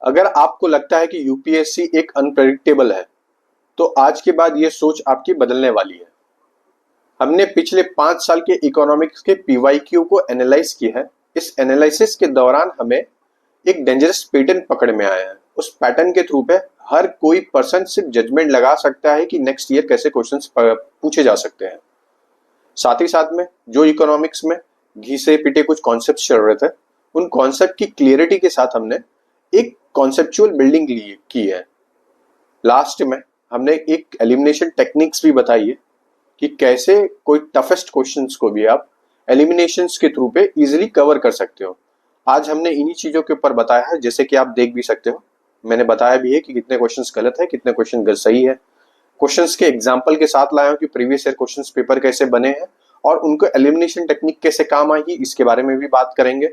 अगर आपको लगता है कि यूपीएससी एक अनप्रेडिक्टेबल है, तो आज के बाद ये सोच आपकी बदलने वाली है। हमने पिछले 5 साल के इकोनॉमिक्स के पीवाईक्यू को एनालाइज किया है। इस एनालिसिस के दौरान हमें एक डेंजरस पैटर्न पकड़ में आया है। उस पैटर्न के थ्रू पे हर कोई पर्सन सिर्फ जजमेंट लगा सकता है कि नेक्स्ट ईयर कैसे क्वेश्चंस पूछे जा सकते हैं। साथ ही साथ में जो इकोनॉमिक्स में घी से पिटे कुछ कॉन्सेप्ट चल रहे थे, उन कॉन्सेप्ट की क्लियरिटी के साथ हमने एक कॉन्सेप्चुअल बिल्डिंग की है। लास्ट में हमने एक एलिमिनेशन टेक्निक्स भी बताई है कि कैसे कोई टफेस्ट क्वेश्चंस को भी आप एलिमिनेशंस के थ्रू पे इजीली कवर कर सकते हो। आज हमने इन्हीं चीजों के ऊपर बताया है, जैसे कि आप देख भी सकते हो। मैंने बताया भी है कि कितने क्वेश्चंस गलत है, कितने क्वेश्चन सही है। क्वेश्चंस के एग्जांपल के साथ लाया हूं कि प्रीवियस ईयर क्वेश्चंस पेपर कैसे बने हैं और उनको एलिमिनेशन टेक्निक कैसे काम आएगी, इसके बारे में भी बात करेंगे।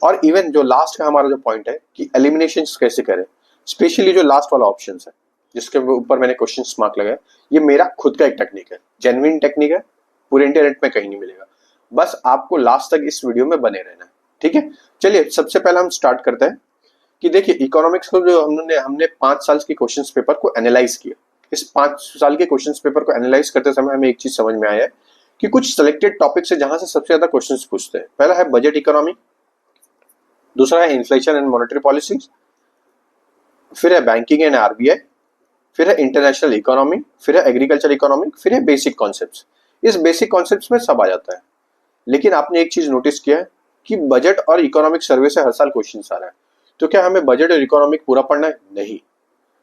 और इवन जो लास्ट का हमारा जो पॉइंट है कि एलिमिनेशन कैसे करें, स्पेशली जो लास्ट वाला ऑप्शन है जिसके ऊपर मैंने क्वेश्चन मार्क लगाया, ये मेरा खुद का एक टेक्निक है, जेन्युइन टेक्निक है, पूरे इंटरनेट में कहीं नहीं मिलेगा। बस आपको लास्ट तक इस वीडियो में बने रहना है, ठीक है। चलिए सबसे पहले हम स्टार्ट करते हैं कि देखिए इकोनॉमिक्स को जो हमने 5 साल के क्वेश्चन पेपर को एनालाइज किया। इस 5 साल के क्वेश्चन पेपर को एनालाइज करते समय हमें एक चीज समझ में आया है कि कुछ सिलेक्टेड टॉपिक्स है जहां से सबसे ज्यादा क्वेश्चंस पूछते हैं। पहला है बजट इकोनॉमी, दूसरा है इन्फ्लेशन एंड मॉनेटरी पॉलिसी, फिर है बैंकिंग एंड आरबीआई, फिर है इंटरनेशनल इकोनॉमी, फिर है एग्रीकल्चर इकोनॉमी, फिर है बेसिक कॉन्सेप्ट्स। इस बेसिक कॉन्सेप्ट्स में सब आ जाता है। लेकिन आपने एक चीज नोटिस किया है कि बजट और इकोनॉमिक सर्वे से हर साल क्वेश्चन आ रहा है। तो क्या हमें बजट और इकोनॉमिक पूरा पढ़ना है? नहीं,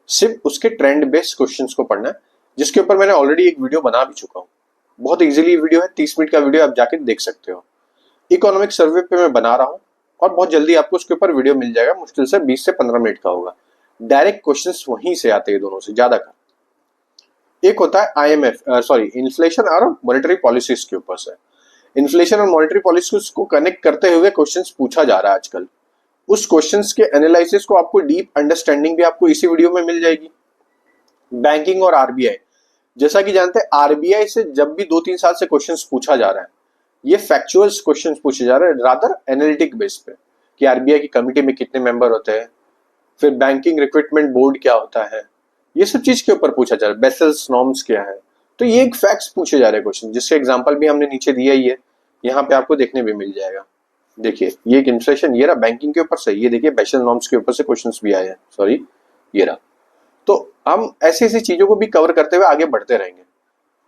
सिर्फ उसके ट्रेंड बेस्ड क्वेश्चंस को पढ़ना है, जिसके ऊपर मैंने ऑलरेडी एक वीडियो बना भी चुका हूँ। बहुत इजीली वीडियो है, 30 मिनट का वीडियो, आप जाके देख सकते हो। इकोनॉमिक सर्वे पे मैं बना रहा हूँ और बहुत जल्दी आपको उसके ऊपर वीडियो मिल जाएगा, मुश्किल से 20 से 15 मिनट का होगा। डायरेक्ट क्वेश्चंस वहीं से आते हैं, दोनों से ज्यादा का। एक होता है आईएमएफ इन्फ्लेशन और मॉनेटरी पॉलिसीज के ऊपर से। इन्फ्लेशन और मॉनेटरी पॉलिसीज को कनेक्ट करते हुए क्वेश्चंस पूछा जा रहा है आजकल। उस क्वेश्चंस के एनालिसिस को आपको डीप अंडरस्टैंडिंग भी आपको इसी वीडियो में मिल जाएगी। बैंकिंग और आरबीआई, जैसा कि जानते हैं आरबीआई से जब भी 2-3 साल से क्वेश्चंस पूछा जा रहा है, ये फैक्चुअल्स क्वेश्चंस पूछे जा रहे हैं, रादर एनालिटिक बेस पे कि आरबीआई की कमिटी में कितने मेंबर होते हैं, फिर बैंकिंग रिक्रूटमेंट बोर्ड क्या होता है, ये सब चीज के ऊपर पूछा जा रहा है, बेसेल्स नॉर्म्स क्या है। तो ये एक फैक्ट्स पूछे जा रहे हैं क्वेश्चन, जिसके एग्जांपल भी हमने नीचे दिया ही है, यहाँ पे आपको देखने भी मिल जाएगा। देखिए ये एक इन्फ्लेशन, ये रहा बैंकिंग के ऊपर से, ये देखिए बेसेल नॉर्म्स के ऊपर से क्वेश्चंस भी आए हैं, ये रहा। तो हम ऐसी ऐसी चीजों को भी कवर करते हुए आगे बढ़ते रहेंगे।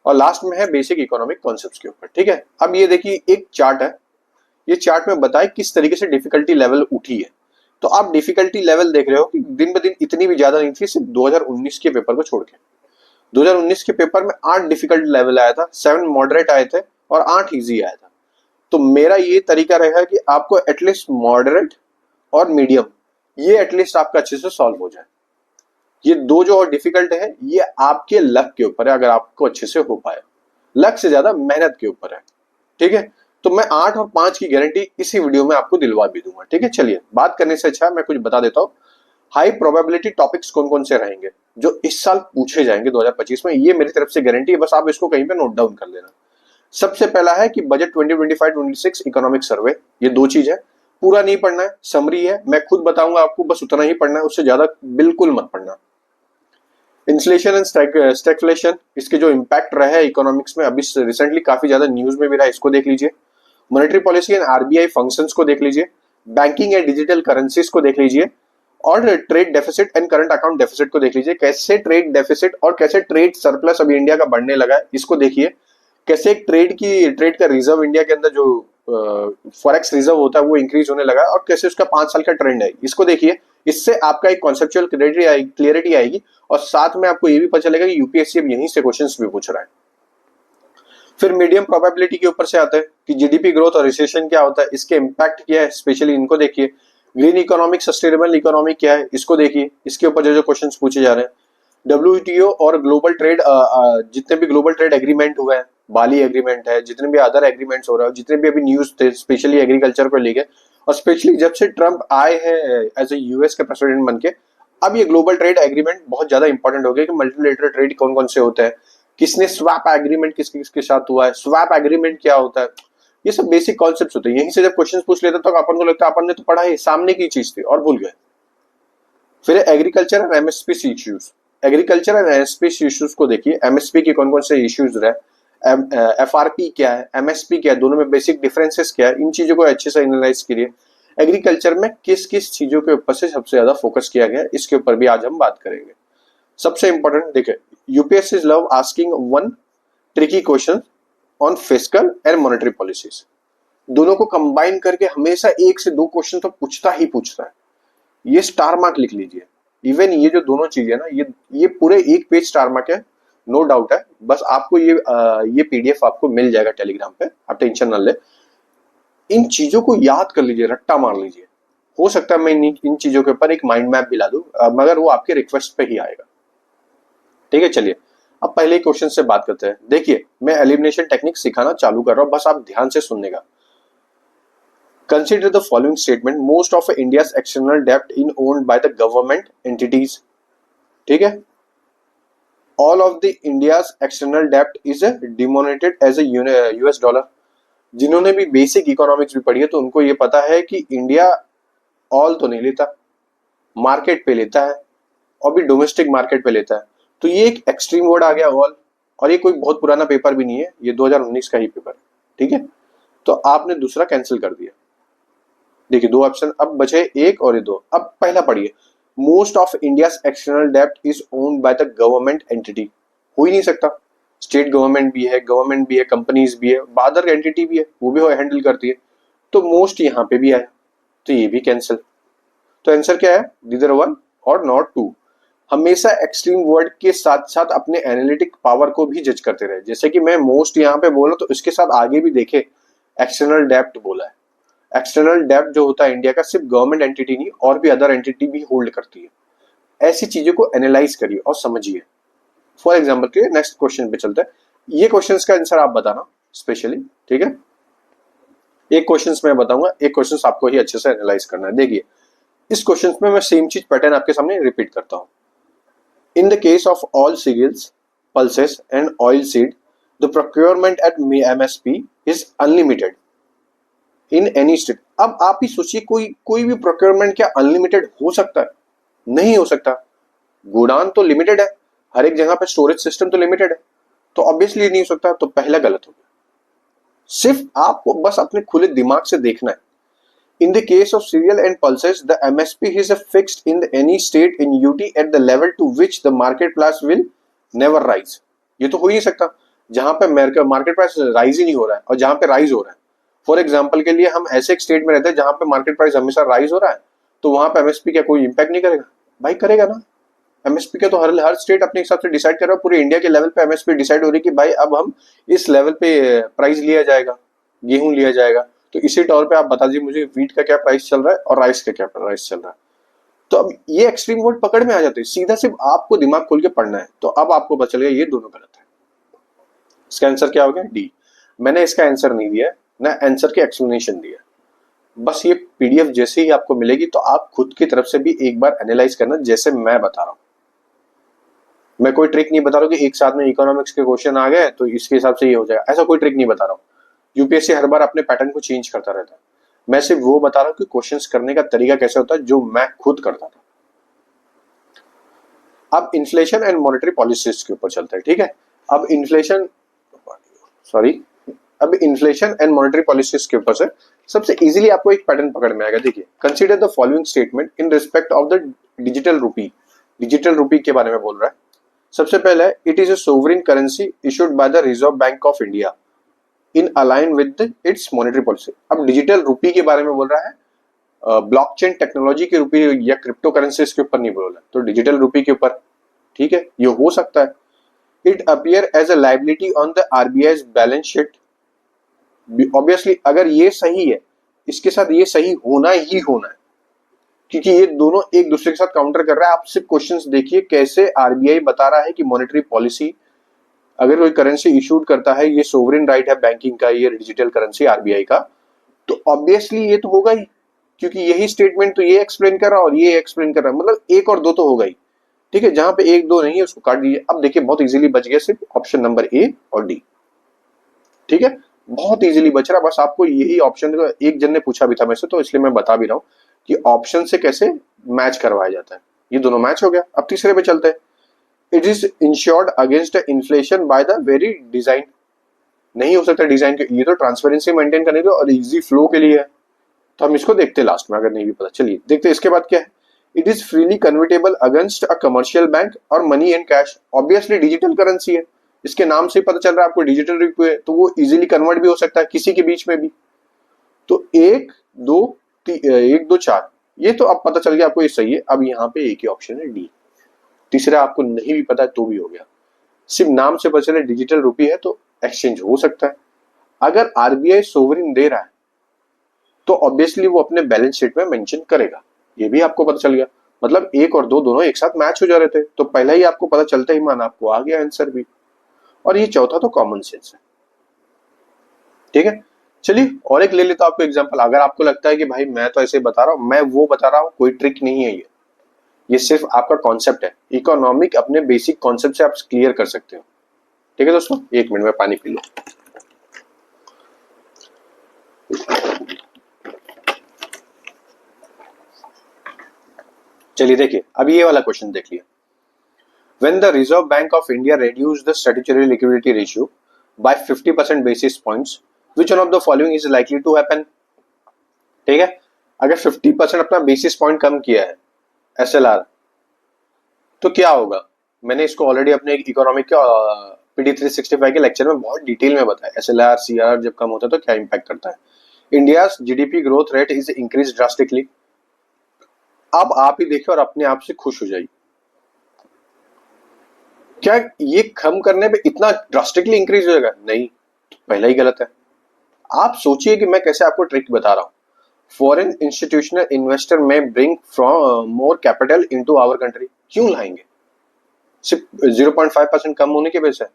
और लास्ट में है बेसिक इकोनॉमिक कॉन्सेप्ट्स के ऊपर, ठीक है। अब ये देखिए एक चार्ट है, ये चार्ट में बताए किस तरीके से डिफिकल्टी लेवल उठी है। तो आप डिफिकल्टी लेवल देख रहे हो कि दिन ब दिन इतनी भी ज्यादा नहीं थी, सिर्फ 2019 के पेपर को छोड़ के। 2019 के पेपर में 8 डिफिकल्ट लेवल आया था, 7 मॉडरेट आए थे और 8 इजी आया था। तो मेरा ये तरीका रहेगा कि आपको एटलीस्ट मॉडरेट और मीडियम, ये एटलीस्ट आपका अच्छे से सॉल्व हो जाए। ये दो जो और डिफिकल्ट है, ये आपके लक के ऊपर है, अगर आपको अच्छे से हो पाए। लक से ज्यादा मेहनत के ऊपर है, ठीक है। तो मैं 8 और 5 की गारंटी इसी वीडियो में आपको दिलवा भी दूंगा, ठीक है। चलिए बात करने से अच्छा मैं कुछ बता देता हूँ, हाई प्रोबेबिलिटी टॉपिक्स कौन कौन से रहेंगे जो इस साल पूछे जाएंगे 2025 में। ये मेरी तरफ से गारंटी है, बस आप इसको कहीं पे नोट डाउन कर लेना। सबसे पहला है कि बजट 2025-26 इकोनॉमिक सर्वे, ये दो चीज है। पूरा नहीं पढ़ना है, समरी है, मैं खुद बताऊंगा आपको, बस उतना ही पढ़ना है, उससे ज्यादा बिल्कुल मत पढ़ना। इन्फ्लेशन एंड स्टैगफ्लेशन, इसके जो इम्पैक्ट रहे हैं इकोनॉमिक्स में, अभी रिसेंटली काफी ज्यादा न्यूज में भी रहा, इसको देख लीजिए। Monetary policy and RBI functions को देख लीजिए। बैंकिंग एंड डिजिटल करेंसीज को देख लीजिए। और trade deficit and current account deficit को देख लीजिए। कैसे ट्रेड डेफिसिट और कैसे ट्रेड सरप्लस अभी इंडिया का बढ़ने लगा है, इसको देखिए। कैसे ट्रेड का रिजर्व इंडिया के अंदर जो फॉरेक्स रिजर्व होता है वो इंक्रीज होने लगा है, और कैसे उसका 5 साल का ट्रेंड है, इसको देखिए। इससे आपका एक कॉन्सेप्चुअल क्लियरिटी आएगी और साथ में आपको ये भी पता चलेगा कि यूपीएससी अब यहीं से क्वेश्चंस भी पूछ रहा है। फिर मीडियम प्रोबेबिलिटी के ऊपर से आते हैं कि जीडीपी ग्रोथ और रिसेशन क्या होता है, इसके इम्पैक्ट क्या है, स्पेशली इनको देखिए। ग्रीन इकोनॉमिक, सस्टेनेबल इकोनॉमी क्या है, इसको देखिए। इसके ऊपर जो क्वेश्चंस पूछे जा रहे हैं। डब्ल्यूटीओ और ग्लोबल ट्रेड, जितने भी ग्लोबल ट्रेड एग्रीमेंट हुए हैं, बाली एग्रीमेंट है, जितने भी अदर एग्रीमेंट्स हो रहे हैं, जितने भी अभी न्यूज थे स्पेशली एग्रीकल्चर को लेके, और स्पेशली जब से ट्रंप आए हैं एज ए यूएस के प्रेसिडेंट बन के, अब ये ग्लोबल ट्रेड एग्रीमेंट बहुत ज्यादा इंपॉर्टेंट हो गया कि मल्टीलेटरल ट्रेड कौन कौन से होते हैं, किसने स्वैप एग्रीमेंट किसके किसके साथ हुआ है, स्वैप एग्रीमेंट क्या होता है, ये सब बेसिक कॉन्सेप्ट्स होते हैं। यहीं से जब क्वेश्चंस पूछ लेते तो अपन को लगता है अपन ने तो पढ़ा है, सामने की चीज थी और भूल गए। फिर agriculture and MSP issues. Agriculture and MSP issues को देखिए, एमएसपी के कौन कौन से इश्यूज रहे, एफआरपी क्या है, एमएसपी क्या है, दोनों में बेसिक डिफरेंसेस क्या है, इन चीजों को अच्छे से एनालाइज करिए। एग्रीकल्चर में किस किस चीजों के ऊपर से सबसे ज्यादा फोकस किया गया है, इसके ऊपर भी आज हम बात करेंगे। सबसे इंपॉर्टेंट देखिए, UPSC love asking one tricky question on fiscal and monetary policies. दोनों को कंबाइन करके हमेशा 1 से 2 क्वेश्चन तो पूछता ही पूछता है। ये स्टार मार्क लिख लीजिए। इवन ये जो दोनों चीजें ना, ये पूरे 1 पेज स्टार मार्क है, नो डाउट है। बस आपको ये पीडीएफ आपको मिल जाएगा टेलीग्राम पे, आप टेंशन ना ले। इन चीजों को याद कर लीजिए, रट्टा मार लीजिए। हो सकता है मैं इन चीजों के ऊपर एक माइंड मैप भी ला दूं, मगर वो आपके रिक्वेस्ट पे ही आएगा। ठीक है, चलिए अब पहले क्वेश्चन से बात करते हैं। देखिए, मैं एलिमिनेशन टेक्निक सिखाना चालू कर रहा हूं, बस आप ध्यान से सुनने का। Consider the following statement: most of India's external debt is owned by the government entities. ठीक है, all of the India's external debt is denominated as a US dollar. जिन्होंने भी बेसिक इकोनॉमिक्स भी पढ़ी है तो उनको ये पता है कि इंडिया ऑल तो नहीं लेता, मार्केट पे लेता है और भी डोमेस्टिक मार्केट पे लेता है। तो ये एक एक्सट्रीम वर्ड आ गया ऑल, और ये कोई बहुत पुराना पेपर भी नहीं है, ये 2019 का ही पेपर है। ठीक है, तो आपने दूसरा कैंसिल कर दिया। देखिए 2 ऑप्शन अब बचे, 1 और ये 2। अब पहला पढ़िए, मोस्ट ऑफ इंडियाज एक्सटर्नल डेब्ट is owned by the government entity. हो ही नहीं सकता, स्टेट गवर्नमेंट भी है, कंपनीज भी है, अदर एंटिटी भी है, वो भी हैंडल करती है। तो मोस्ट यहाँ पे भी आया, तो ये भी कैंसिल। तो आंसर क्या है, नीदर 1 और नॉट 2। हमेशा एक्सट्रीम वर्ड के साथ साथ अपने एनालिटिक पावर को भी जज करते रहे। जैसे कि मैं मोस्ट यहाँ पे बोला तो इसके साथ आगे भी देखे एक्सटर्नल डेब्ट बोला है। एक्सटर्नल डेब्ट जो होता है इंडिया का, सिर्फ गवर्नमेंट एंटिटी नहीं और भी अदर एंटिटी भी होल्ड करती है। ऐसी चीजों को एनालाइज करिए और समझिए। फॉर एग्जाम्पल के नेक्स्ट क्वेश्चन पे चलते हैं। ये क्वेश्चंस का आंसर आप बताना स्पेशली। ठीक है, एक क्वेश्चंस मैं बताऊंगा, एक क्वेश्चंस आपको ही अच्छे से एनालाइज करना है। देखिए इस क्वेश्चन में मैं सेम चीज पैटर्न आपके सामने रिपीट करता हूं। In the case of all cereals, pulses and oil seed, the procurement at MSP is unlimited in any state. अब आप ही सोचिए, कोई भी प्रोक्योरमेंट क्या अनलिमिटेड हो सकता है? नहीं हो सकता। गोडाउन तो लिमिटेड है, हर एक जगह पे स्टोरेज सिस्टम तो लिमिटेड है, तो ऑब्वियसली नहीं हो सकता। तो पहला गलत हो गया। सिर्फ आपको बस अपने खुले दिमाग से देखना है। In the case of cereal and pulses, the MSP is fixed in any state in UT at the level to which the market price will never rise. ये तो हो ही नहीं सकता जहां पे मार्केट प्राइस राइज ही नहीं हो रहा है और जहां पे राइज हो रहा है। फॉर एग्जाम्पल के लिए हम ऐसे एक स्टेट में रहते हैं जहां पे मार्केट प्राइस हमेशा राइज हो रहा है, तो वहां पे एमएसपी क्या कोई इंपैक्ट नहीं करेगा? भाई करेगा ना। एमएसपी का तो हर स्टेट अपने हिसाब से डिसाइड कर रहा है। पूरे इंडिया के लेवल पे एमएसपी डिसाइड हो रही है कि भाई अब हम इस लेवल पे प्राइस लिया जाएगा, गेहूं लिया जाएगा। तो इसी तौर पे आप बता दीजिए मुझे व्हीट का क्या प्राइस चल रहा है और राइस का क्या प्राइस चल रहा है। तो अब ये एक्सट्रीम वर्ड पकड़ में आ जाते हैं, सीधा सिर्फ आपको दिमाग खोल के पढ़ना है। तो अब आपको पता चल गया ये दोनों गलत है। इसका आंसर क्या हो गया, डी। मैंने इसका आंसर नहीं दिया ना, आंसर की एक्सप्लेनेशन दिया। बस ये पीडीएफ जैसे ही आपको मिलेगी तो आप खुद की तरफ से भी एक बार एनालाइज करना, जैसे मैं बता रहा हूं। मैं कोई ट्रिक नहीं बता रहा हूं कि एक साथ में इकोनॉमिक्स के क्वेश्चन आ गए तो इसके हिसाब से ये हो जाएगा, ऐसा कोई ट्रिक नहीं बता रहा हूं। यूपीएससी हर बार अपने पैटर्न को चेंज करता रहता है। मैं सिर्फ वो बता रहा हूं कि क्वेश्चंस करने का तरीका कैसे होता है, जो मैं खुद करता था। अब इन्फ्लेशन एंड मॉनेटरी पॉलिसीज के ऊपर चलते हैं। ठीक है, अब इन्फ्लेशन एंड मॉनेटरी पॉलिसीज के ऊपर से सबसे इजीली आपको एक पैटर्न पकड़ में आएगा। देखिए, consider the following statement in respect of the digital रूपी। डिजिटल रूपी के बारे में बोल रहा है। सबसे पहले, it is a sovereign currency issued by the reserve bank of India in align with its monetary policy. अब डिजिटल रूपी के बारे में बोल रहा है, ब्लॉकचेन टेक्नोलॉजी के रूपी या क्रिप्टो करेंसीज के ऊपर नहीं बोल रहा है, तो डिजिटल रूपी के ऊपर। ठीक है, ये हो सकता है। It appear as a liability on the RBI balance sheet. Obviously अगर ये सही है, इसके साथ ये सही होना ही होना है, क्योंकि ये दोनों एक दूसरे के साथ काउंटर कर रहा है। आप सिर्फ क्वेश्चंस देखिए कैसे आरबीआई बता रहा है कि मॉनेटरी पॉलिसी, अगर कोई करेंसी इशूड करता है, ये सोवरेन राइट है बैंकिंग का, ये डिजिटल करेंसी आरबीआई का, तो ऑब्वियसली ये तो होगा ही, क्योंकि यही स्टेटमेंट तो ये एक्सप्लेन कर रहा है और ये एक्सप्लेन कर रहा है, मतलब 1 और 2 तो होगा ही। ठीक है, जहां पे 1 2 नहीं है उसको काट दीजिए। अब देखिए बहुत इजीली बच गया सिर्फ ऑप्शन नंबर ए और डी। ठीक है, बहुत इजीली बच रहा। बस आपको यही ऑप्शन, एक जन ने पूछा भी था मेरे से, तो इसलिए मैं बता भी रहा हूं कि ऑप्शन से कैसे मैच करवाया जाता है। ये दोनों मैच हो गया। अब तीसरे पे चलते हैं। It is insured against inflation by the very design. नहीं हो सकता डिजाइन के, ये तो ट्रांसपेरेंसी मेंटेन करने के और इजी फ्लो के लिए है, तो हम इसको देखते हैं लास्ट में, अगर नहीं भी पता। चलिए देखते हैं इसके बाद क्या है। It is freely convertible against a commercial bank और money and cash. Obviously digital currency है, इसके नाम से पता चल रहा है आपको डिजिटल रुपये है, तो वो इजीली कन्वर्ट भी हो सकता है किसी के बीच में भी। तो एक दो एक दो चार, ये तो अब पता चल गया आपको, ये सही है। अब यहाँ पे एक ही ऑप्शन है डी। तीसरा आपको नहीं भी पता है तो भी हो गया, सिर्फ नाम से पता चले डिजिटल रुपी है तो एक्सचेंज हो सकता है। अगर आरबीआई सोवरिन दे रहा है तो ऑब्वियसली वो अपने बैलेंस शीट में मेंशन करेगा, ये भी आपको पता चल गया। मतलब एक और दो दोनों एक साथ मैच हो जा रहे थे, तो पहला ही आपको पता चलता ही मान आपको आ गया आंसर भी। और ये चौथा तो कॉमन सेंस है, ठीक है। चलिए और एक ले लेता हूं आपको एग्जांपल। अगर आपको लगता है कि भाई मैं तो ऐसे बता रहा हूं, मैं वो बता रहा हूं, कोई ट्रिक नहीं है ये सिर्फ आपका कॉन्सेप्ट है। इकोनॉमिक अपने बेसिक कॉन्सेप्ट से आप क्लियर कर सकते हो, ठीक है दोस्तों। एक मिनट में पानी पी लो। चलिए देखिए, अब ये वाला क्वेश्चन देख लिया। When the Reserve Bank of India reduced the statutory liquidity ratio by 50% basis points, which one of the following is likely to happen? ठीक है, अगर 50% अपना बेसिस पॉइंट कम किया है एसएलआर, तो क्या होगा? मैंने इसको ऑलरेडी अपने इकोनॉमिक के पीडी 365 के लेक्चर में बहुत डिटेल में बताया। एसएलआर सीआर जब कम होता है तो क्या इंपैक्ट करता है। India GDP growth rate is increase drastically. अब आप ही देखिए और अपने आप से खुश हो जाइए, क्या ये कम करने पे इतना ड्रास्टिकली इंक्रीज हो जाएगा? नहीं, तो पहला ही गलत है। आप सोचिए कि मैं कैसे आपको ट्रिक बता रहा हूं। Foreign institutional investor may bring from more capital into our country, क्यों लाएंगे? सिर्फ 0.5% कम होने की वजह से?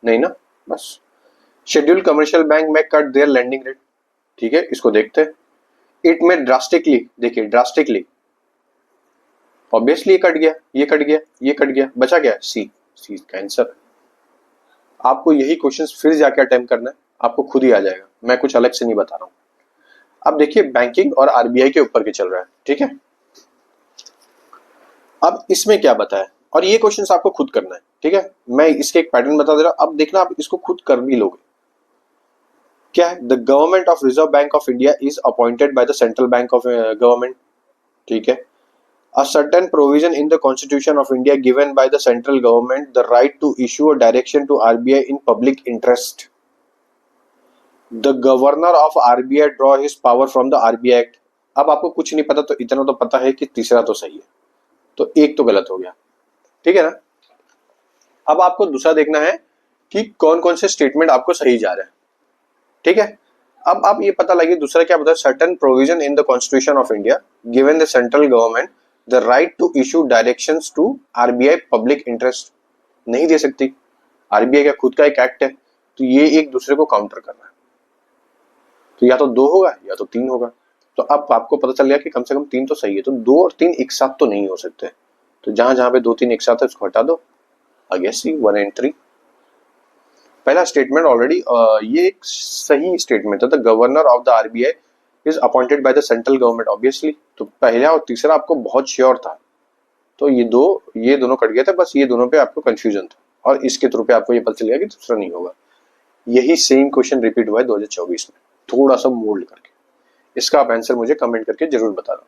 नहीं ना, बस। शेड्यूल कमर्शियल बैंक में कट देयर लैंडिंग रेट, ठीक है, इसको देखते हैं। इट में ड्रास्टिकली, देखिए ड्रास्टिकली, ऑब्वियसली ये कट गया, ये कट गया, ये कट गया, बचा क्या? सी। सी का आंसर। आपको यही क्वेश्चंस फिर जाके अटेम्प्ट करना है, आपको खुद ही आ जाएगा, मैं कुछ अलग से नहीं बता रहा हूं। अब देखिए बैंकिंग और आरबीआई के ऊपर के चल रहा है, ठीक है। अब इसमें क्या बताया, और ये क्वेश्चंस आपको खुद करना है, ठीक है। मैं इसके एक पैटर्न बता दे रहा हूं, अब देखना आप इसको खुद कर भी लोगे। क्या है? The government of reserve bank of India is appointed by the central bank of government, ठीक है। A certain provision in the Constitution of India given by the central government the right to issue a direction to RBI in public interest. The governor of RBI draw his power from the RBI Act. अब आपको कुछ नहीं पता तो इतना तो पता है कि तीसरा तो सही है, तो एक तो गलत हो गया, ठीक है ना। अब आपको दूसरा देखना है कि कौन कौन से स्टेटमेंट आपको सही जा रहे हैं, ठीक है। अब आप ये पता लगे दूसरा क्या बताया, certain provision in the constitution of India given the central government the right to issue directions to RBI public interest. नहीं दे सकती, आरबीआई का खुद का एक एक्ट है, तो ये एक दूसरे को काउंटर करना है, तो या तो 2 होगा या तो 3 होगा। तो अब आपको पता चल गया कि कम से कम 3 तो सही है, तो 2 और 3 एक साथ तो नहीं हो सकते, तो जहां जहां पे 2 3 एक साथ है उसको हटा दो। आगे सी 1 and 3। पहला स्टेटमेंट ऑलरेडी ये एक सही स्टेटमेंट है, the governor of the RBI is appointed by the central government, obviously. तो पहला और तीसरा आपको बहुत श्योर था, तो ये दोनों कट गए थे, बस ये दोनों पे आपको कंफ्यूजन था, और इसके थ्रू पे आपको ये पता चल गया कि दूसरा नहीं होगा। यही सेम क्वेश्चन रिपीट हुआ है 2024 में, थोड़ा सा मोल्ड करके। इसका आप आंसर मुझे कमेंट करके जरूर बताना,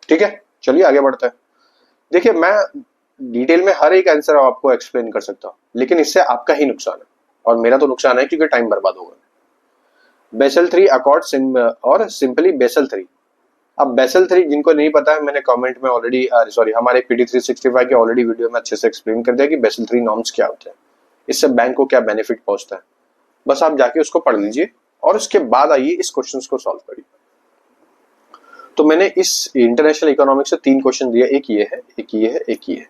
ठीक है। चलिए आगे बढ़ते हैं। देखिए मैं डिटेल में हर एक आंसर आपको एक्सप्लेन कर सकता हूँ, लेकिन इससे आपका ही नुकसान है और मेरा तो नुकसान है क्योंकि टाइम बर्बाद होगा। बेसल 3 अकॉर्ड और सिंपली बेसल 3। अब बेसल 3 जिनको नहीं पता है, मैंने कमेंट में ऑलरेडी हमारे पीडी 365 के ऑलरेडी वीडियो में अच्छे से एक्सप्लेन कर दिया कि बेसल 3 नॉर्म्स क्या होते हैं, इससे बैंक को क्या बेनिफिट पहुंचता है। बस आप जाके उसको पढ़ लीजिए और उसके बाद आइए इस क्वेश्चन को सॉल्व करिए। तो मैंने इस इंटरनेशनल इकोनॉमिक्स से 3 क्वेश्चन दिया, एक ये है, एक ये है, एक ये है।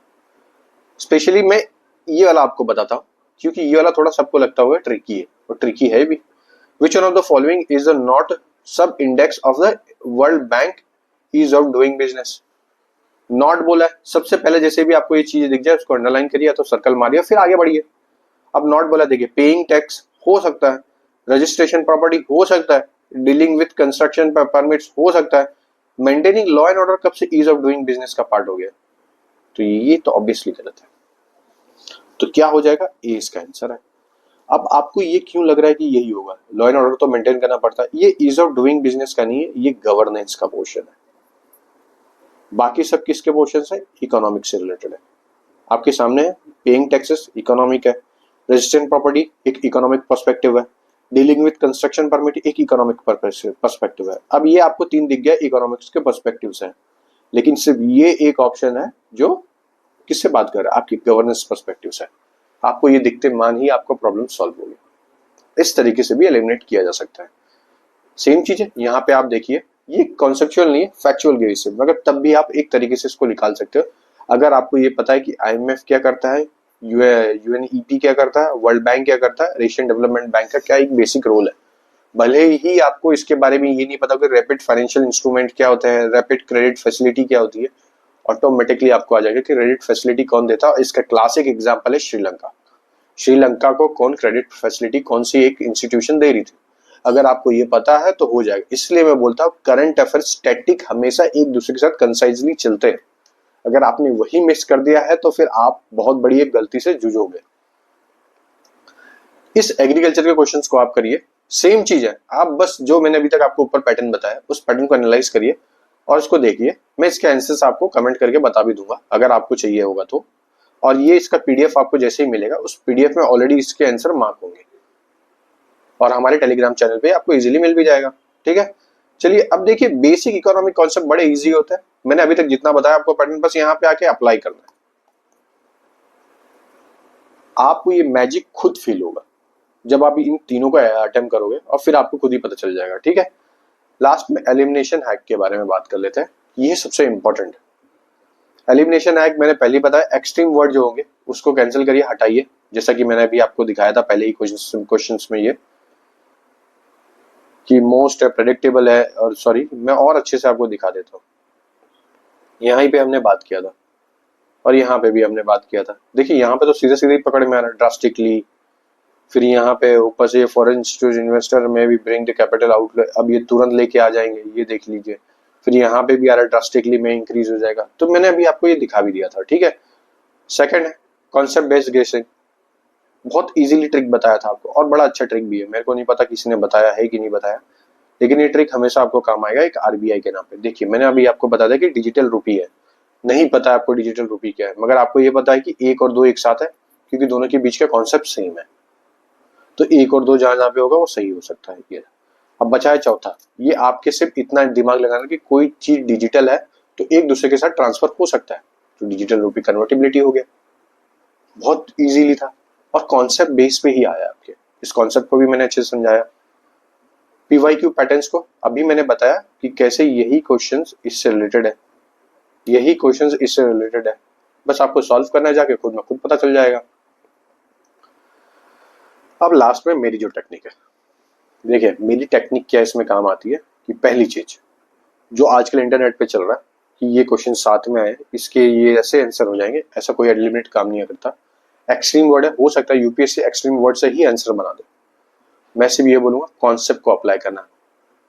स्पेशली मैं ये वाला आपको बताता हूँ क्योंकि ये वाला थोड़ा सबको लगता हुआ ट्रिकी है, और ट्रिकी है भी। Which one of the following is a not sub index of the World Bank ease of doing business? Not बोला है सबसे पहले, जैसे भी आपको ये चीज दिख जाए उसको अंडरलाइन करिए तो सर्कल मारिए फिर आगे बढ़िए। अब नॉट बोला, देखिए पेइंग टैक्स हो सकता है, रजिस्ट्रेशन प्रॉपर्टी हो सकता है, डीलिंग विथ कंस्ट्रक्शन परमिट्स हो सकता है, मेंटेनिंग लॉ एंड ऑर्डर कब से ईज ऑफ डूइंग बिजनेस का पार्ट हो गया? तो ये तो ऑब्वियसली गलत है। तो क्या हो जाएगा? ए इसका आंसर है। अब आपको ये क्यों लग रहा है कि यही होगा? लॉ एंड ऑर्डर तो मेंटेन करना पड़ता है, ये ईज ऑफ डूइंग बिजनेस का नहीं है, ये गवर्नेंस का पोर्शन है। बाकी सब किसके पोर्शन है? इकोनॉमिक से रिलेटेड है। आपके सामने है पेइंग टैक्सेस, इकोनॉमिक है। रजिस्ट्रेशन प्रॉपर्टी एक इकोनॉमिक पर्सपेक्टिव है। डीलिंग विद कंस्ट्रक्शन परमिट एक इकोनॉमिक पर्सपेक्टिव है। अब ये आपको तीन दिख गया इकोनॉमिक्स के पर्सपेक्टिव से, लेकिन सिर्फ ये एक ऑप्शन है जो किससे बात कर रहा है? आपकी गवर्नेंस पर्सपेक्टिव से। आपको ये दिखते मान ही आपको प्रॉब्लम सॉल्व होगी। इस तरीके से भी एलिमिनेट किया जा सकता है। सेम चीज है यहाँ पे, आप देखिए ये कॉन्सेप्चुअल नहीं है, फैक्चुअल बेसिस है, मगर तब भी आप एक तरीके से इसको निकाल सकते हो। अगर आपको ये पता है कि आईएमएफ क्या करता है, यूएनईपी क्या करता है, वर्ल्ड बैंक क्या करता है, एशियन डेवलपमेंट बैंक का क्या एक बेसिक रोल है, भले ही आपको इसके बारे में ये नहीं पता कि रैपिड फाइनेंशियल इंस्ट्रूमेंट क्या होता है, रैपिड क्रेडिट फैसिलिटी क्या होती है, ऑटोमेटिकली आपको आ जाएगा कि क्रेडिट फैसिलिटी कौन देता है। इसका क्लासिक एग्जांपल है श्रीलंका। श्रीलंका को कौन क्रेडिट फैसिलिटी, कौन सी एक इंस्टीट्यूशन दे रही थी? अगर आपको ये पता है तो हो जाएगा। इसलिए मैं बोलता हूँ करंट अफेयर्स स्टैटिक हमेशा एक दूसरे के साथ कंसाइजली चलते हैं। अगर आपने वही मिस कर दिया है तो फिर आप बहुत बड़ी एक गलती से जूझोगे। इस एग्रीकल्चर के क्वेश्चंस को आप करिए, सेम चीज है, आप बस जो मैंने अभी तक आपको ऊपर पैटर्न बताया उस पैटर्न को एनालाइज करिए और इसको देखिए। मैं इसके आंसर्स आपको कमेंट करके बता भी दूंगा अगर आपको चाहिए होगा तो। और ये इसका पीडीएफ आपको जैसे ही मिलेगा उस पीडीएफ में ऑलरेडी इसके आंसर मार्क होंगे और हमारे टेलीग्राम चैनल पे आपको इजीली मिल भी जाएगा। ठीक है, चलिए अब देखिए बेसिक इकोनॉमिक कॉन्सेप्ट बड़े इजी होते हैं। मैंने अभी तक जितना बताया आपको पैटर्न, बस यहाँ पे आके अप्लाई करना है। आपको ये मैजिक खुद फील होगा जब आप इन तीनों को अटेम्प्ट करोगे और फिर आपको खुद ही पता चल जाएगा। ठीक है, लास्ट में एलिमिनेशन हैक के बारे में बात कर लेते हैं, ये सबसे इंपॉर्टेंट है। एलिमिनेशन हैक मैंने पहले बताया, एक्सट्रीम वर्ड जो होंगे उसको कैंसिल करिए, हटाइए, जैसा कि मैंने अभी आपको दिखाया था पहले ही क्वेश्चंस में ये कि मोस्ट प्रेडिक्टेबल है। और सॉरी, मैं और अच्छे से आपको दिखा देता हूँ। यहीं पे हमने बात किया था और यहाँ पे भी हमने बात किया था। देखिए यहाँ पे तो सीधे सीधे पकड़ में आ रहा है, ड्रास्टिकली। फिर यहाँ पे ऊपर से फॉरेन इन्वेस्टर में भी ब्रिंग द कैपिटल आउट, अब ये तुरंत लेके आ जाएंगे, ये देख लीजिए। फिर यहाँ पे भी आ रहा है ड्रास्टिकली में इंक्रीज हो जाएगा, तो मैंने अभी आपको ये दिखा भी दिया था। ठीक है, सेकंड है कॉन्सेप्ट बेस्ड गेसिंग, बहुत इजीली ट्रिक बताया था आपको और बड़ा अच्छा ट्रिक भी है। मेरे को नहीं पता किसी ने बताया है कि नहीं बताया, लेकिन ये ट्रिक हमेशा आपको काम आएगा एक आरबीआई के नाम पे। देखिए मैंने अभी आपको बता दिया कि डिजिटल रुपी है, नहीं पता आपको डिजिटल रुपी क्या है, मगर आपको ये पता है कि एक और दो एक साथ है क्योंकि दोनों के बीच का कॉन्सेप्ट सेम है। तो एक और दो जहां जहां पे होगा वो सही हो सकता है। ये अब बचा है चौथा, ये आपके सिर्फ इतना दिमाग लगाना कि कोई चीज डिजिटल है तो एक दूसरे के साथ ट्रांसफर हो सकता है, तो डिजिटल रुपी कन्वर्टिबिलिटी हो गया। बहुत इजीली था और कॉन्सेप्ट बेस पे ही आया आपके। इस कॉन्सेप्ट को भी मैंने अच्छे से समझाया। पीवाईक्यू पैटर्न्स को अभी मैंने बताया कि कैसे यही क्वेश्चंस इससे रिलेटेड है, यही क्वेश्चंस इससे रिलेटेड है, बस आपको सॉल्व करना है, जाके खुद में खुद पता चल जाएगा। अब लास्ट में मेरी जो टेक्निक है, देखिए मेरी टेक्निक क्या इसमें काम आती है कि पहली चीज जो आजकल इंटरनेट पे चल रहा है कि ये क्वेश्चन साथ में आए, इसके ये ऐसे आंसर हो जाएंगे, ऐसा कोई एलिमिनेट काम नहीं करता। एक्सट्रीम वर्ड है, हो सकता है यूपीएससी एक्सट्रीम वर्ड से ही आंसर बना दे। मैं सिर्फ ये बोलूंगा कॉन्सेप्ट को अप्लाई करना।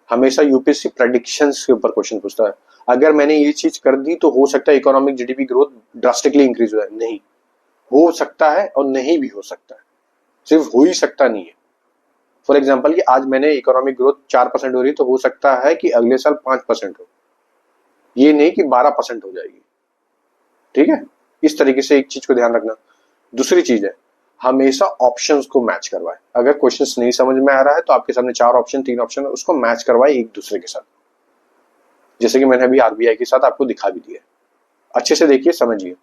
हमेशा यूपीएससी प्रेडिक्शंस के ऊपर क्वेश्चन पूछता है, अगर मैंने ये चीज कर दी तो हो सकता है economic GDP growth drastically increase हो जाए। नहीं, हो सकता है और नहीं भी हो सकता है, सिर्फ हो ही सकता नहीं है। फॉर एग्जाम्पल कि आज मैंने इकोनॉमिक ग्रोथ 4% हो रही है तो हो सकता है कि अगले साल 5% हो, ये नहीं कि 12% हो जाएगी। ठीक है, इस तरीके से एक चीज को ध्यान रखना। दूसरी चीज है हमेशा ऑप्शंस को मैच करवाए। अगर क्वेश्चंस नहीं समझ में आ रहा है तो आपके सामने 4 ऑप्शन 3 ऑप्शन है, उसको मैच करवाए एक दूसरे के साथ, जैसे कि मैंने अभी आरबीआई के साथ आपको दिखा भी दिया। अच्छे से देखिए, समझिए।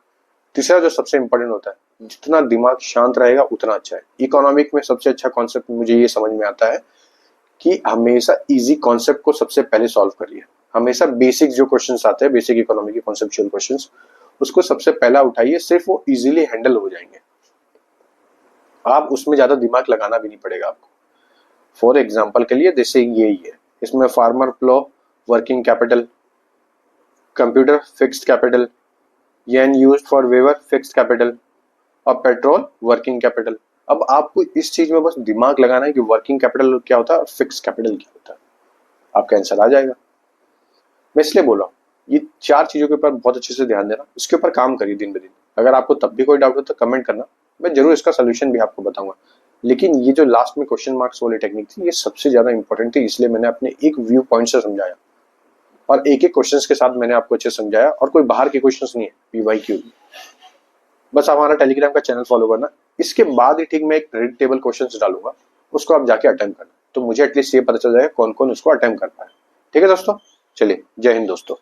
तीसरा जो सबसे इंपॉर्टेंट होता है, जितना दिमाग शांत रहेगा उतना अच्छा है। इकोनॉमिक में सबसे अच्छा कॉन्सेप्ट मुझे ये समझ में आता है कि हमेशा इजी कॉन्सेप्ट को सबसे पहले सॉल्व करिए। हमेशा बेसिक जो क्वेश्चंस आते हैं, बेसिक इकोनॉमिक के कॉन्सेप्चुअल क्वेश्चंस, उसको सबसे पहला उठाइए, सिर्फ वो इजीली हैंडल हो जाएंगे। आप उसमें ज्यादा दिमाग लगाना भी नहीं पड़ेगा आपको। फॉर एग्जाम्पल के लिए जैसे यही है, इसमें farmer plough working capital, computer fixed capital, yen used for weaver fixed capital और पेट्रोल वर्किंग कैपिटल। अब आपको इस चीज में बस दिमाग लगाना है कि वर्किंग कैपिटल क्या होता है और फिक्स्ड कैपिटल क्या होता है, आपका आंसर आ जाएगा। मैं इसलिए बोल रहा हूँ ये 4 चीजों के ऊपर बहुत अच्छे से ध्यान देना, इसके ऊपर काम करिए दिन ब दिन। अगर आपको तब भी कोई डाउट हो तो कमेंट करना, मैं जरूर इसका सोल्यूशन भी आपको बताऊंगा। लेकिन ये जो लास्ट में क्वेश्चन मार्क्स वाली टेक्निक थी, ये सबसे ज्यादा इंपॉर्टेंट थी, इसलिए मैंने अपने एक व्यू पॉइंट से समझाया और एक एक क्वेश्चन के साथ मैंने आपको अच्छे समझाया, और कोई बाहर के क्वेश्चन नहीं है पीवाईक्यू। बस हमारा टेलीग्राम का चैनल फॉलो करना। इसके बाद ही ठीक मैं एक प्रेडिक्टेबल क्वेश्चन डालूंगा, उसको आप जाके अटेम्प्ट करना, तो मुझे एटलीस्ट ये पता चल जाएगा कौन कौन उसको अटेम्प्ट कर पाए। ठीक है दोस्तों, चलिए जय हिंद दोस्तों।